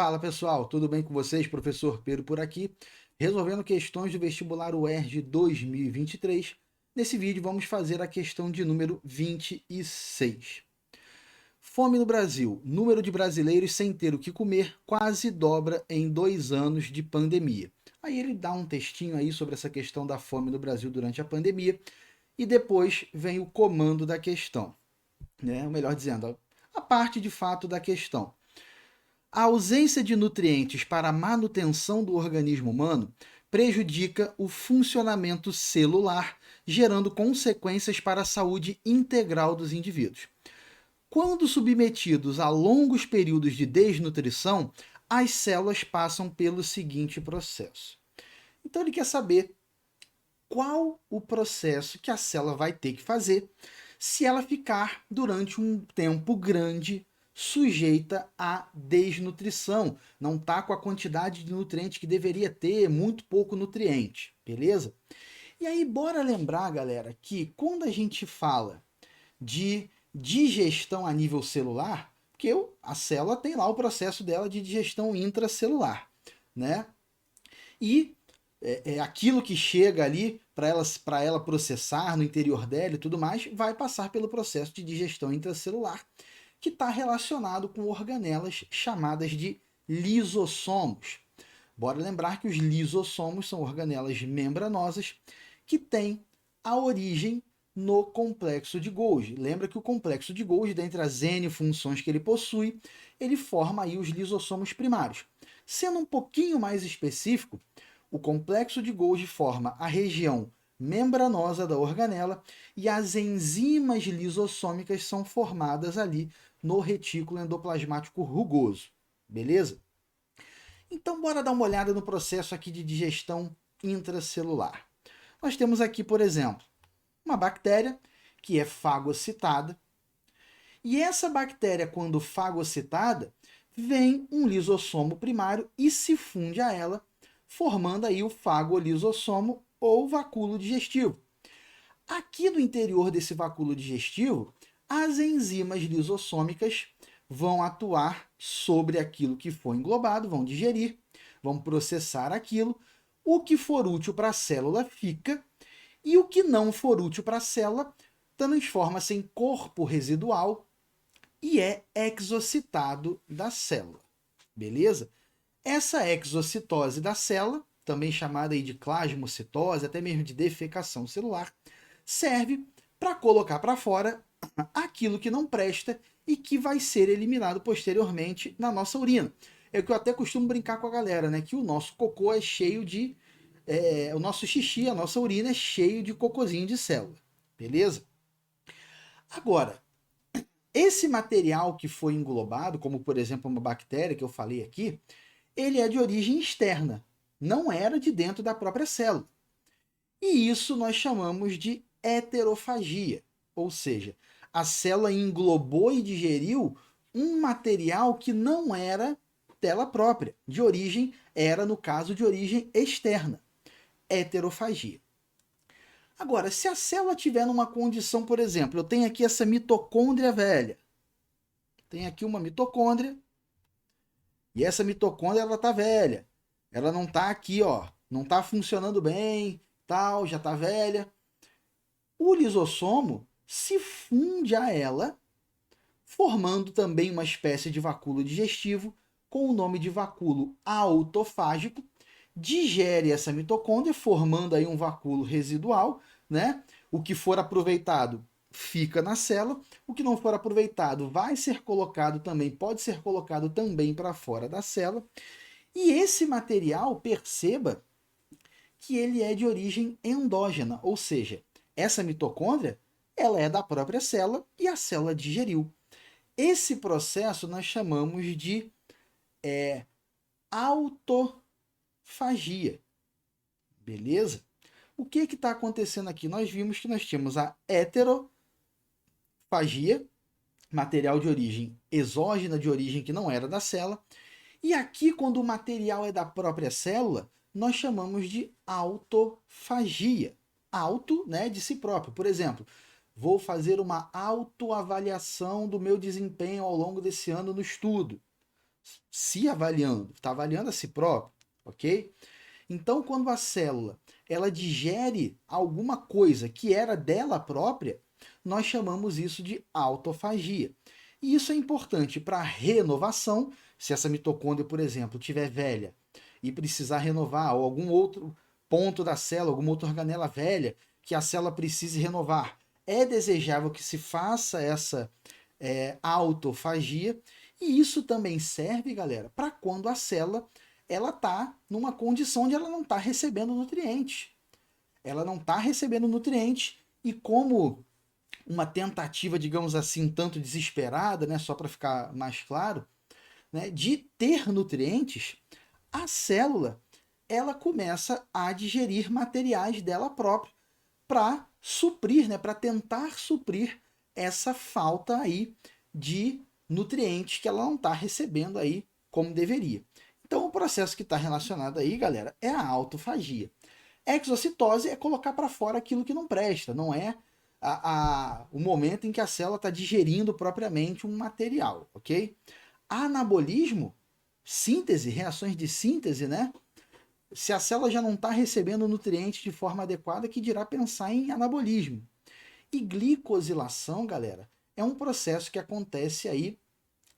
Fala pessoal, tudo bem com vocês? Professor Pedro por aqui, resolvendo questões do vestibular UERJ 2023. Nesse vídeo vamos fazer a questão de número 26. Fome no Brasil. Número de brasileiros sem ter o que comer quase dobra em 2 anos de pandemia. Aí ele dá um textinho aí sobre essa questão da fome no Brasil durante a pandemia e depois vem o comando da questão, né? Ou melhor dizendo, a parte de fato da questão. A ausência de nutrientes para a manutenção do organismo humano prejudica o funcionamento celular, gerando consequências para a saúde integral dos indivíduos. Quando submetidos a longos períodos de desnutrição, as células passam pelo seguinte processo. Então ele quer saber qual o processo que a célula vai ter que fazer se ela ficar durante um tempo grande sujeita à desnutrição, não está com a quantidade de nutrientes que deveria ter, muito pouco nutriente, beleza? E aí, bora lembrar, galera, que quando a gente fala de digestão a nível celular, porque a célula tem lá o processo dela de digestão intracelular, né? E aquilo que chega ali para ela processar no interior dela e tudo mais, vai passar pelo processo de digestão intracelular, que está relacionado com organelas chamadas de lisossomos. Bora lembrar que os lisossomos são organelas membranosas que têm a origem no complexo de Golgi. Lembra que o complexo de Golgi, dentre as N funções que ele possui, ele forma aí os lisossomos primários. Sendo um pouquinho mais específico, o complexo de Golgi forma a região membranosa da organela e as enzimas lisossômicas são formadas ali no retículo endoplasmático rugoso, beleza? Então bora dar uma olhada no processo aqui de digestão intracelular. Nós temos aqui, por exemplo, uma bactéria que é fagocitada, e essa bactéria, quando fagocitada, vem um lisossomo primário e se funde a ela, formando aí o fagolisossomo ou vacúolo digestivo. Aqui no interior desse vacúolo digestivo, as enzimas lisossômicas vão atuar sobre aquilo que foi englobado, vão digerir, vão processar aquilo. O que for útil para a célula fica, e o que não for útil para a célula transforma-se em corpo residual e é exocitado da célula. Beleza? Essa exocitose da célula, também chamada aí de plasmocitose, até mesmo de defecação celular, serve para colocar para fora aquilo que não presta e que vai ser eliminado posteriormente na nossa urina. É o que eu até costumo brincar com a galera, né? Que o nosso cocô é cheio de. O nosso xixi, a nossa urina é cheio de cocôzinho de célula. Beleza? Agora, esse material que foi englobado, como por exemplo uma bactéria que eu falei aqui, ele é de origem externa, não era de dentro da própria célula. E isso nós chamamos de heterofagia, ou seja, a célula englobou e digeriu um material que não era dela própria, de origem, era no caso de origem externa, heterofagia. Agora, se a célula tiver numa condição, por exemplo, eu tenho aqui essa mitocôndria velha, tem aqui uma mitocôndria, e essa mitocôndria ela tá velha, ela não tá aqui, ó, não tá funcionando bem, tal, já tá velha. O lisossomo se funde a ela, formando também uma espécie de vacúolo digestivo com o nome de vacúolo autofágico, digere essa mitocôndria, formando aí um vacúolo residual, né? O que for aproveitado fica na célula, o que não for aproveitado vai ser colocado também, pode ser colocado também para fora da célula. E esse material, perceba que ele é de origem endógena, ou seja, essa mitocôndria ela é da própria célula e a célula digeriu. Esse processo nós chamamos de autofagia, beleza? O que está acontecendo aqui? Nós vimos que nós tínhamos a heterofagia, material de origem exógena, de origem que não era da célula, e aqui, quando o material é da própria célula, nós chamamos de autofagia. Auto, né, de si próprio. Por exemplo, vou fazer uma autoavaliação do meu desempenho ao longo desse ano no estudo. se avaliando, está avaliando a si próprio, ok? Então, quando a célula ela digere alguma coisa que era dela própria, nós chamamos isso de autofagia. E isso é importante para a renovação. Se essa mitocôndria, por exemplo, estiver velha e precisar renovar, ou algum outro ponto da célula, alguma outra organela velha que a célula precise renovar, é desejável que se faça essa autofagia. E isso também serve, galera, para quando a célula ela está numa condição de ela não estar recebendo nutrientes. Ela não está recebendo nutrientes e como uma tentativa, digamos assim, tanto desesperada, né, só para ficar mais claro, né, de ter nutrientes, a célula ela começa a digerir materiais dela própria para suprir, né, para tentar suprir essa falta aí de nutrientes que ela não está recebendo aí como deveria. Então, o processo que está relacionado aí, galera, é a autofagia. Exocitose é colocar para fora aquilo que não presta, não é o momento em que a célula está digerindo propriamente um material, ok? Anabolismo, síntese, reações de síntese, né? Se a célula já não está recebendo nutrientes de forma adequada, que dirá pensar em anabolismo. E glicosilação, galera, é um processo que acontece aí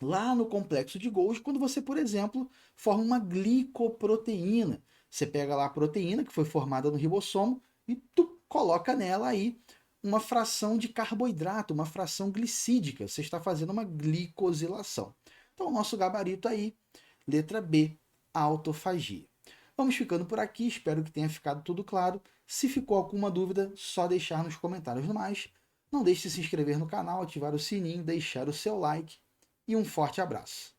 lá no complexo de Golgi, quando você, por exemplo, forma uma glicoproteína. Você pega lá a proteína que foi formada no ribossomo e tu coloca nela aí uma fração de carboidrato, uma fração glicídica. Você está fazendo uma glicosilação. Então, o nosso gabarito aí, letra B, autofagia. Vamos ficando por aqui, espero que tenha ficado tudo claro. Se ficou alguma dúvida, só deixar nos comentários. No mais, não deixe de se inscrever no canal, ativar o sininho, deixar o seu like e um forte abraço.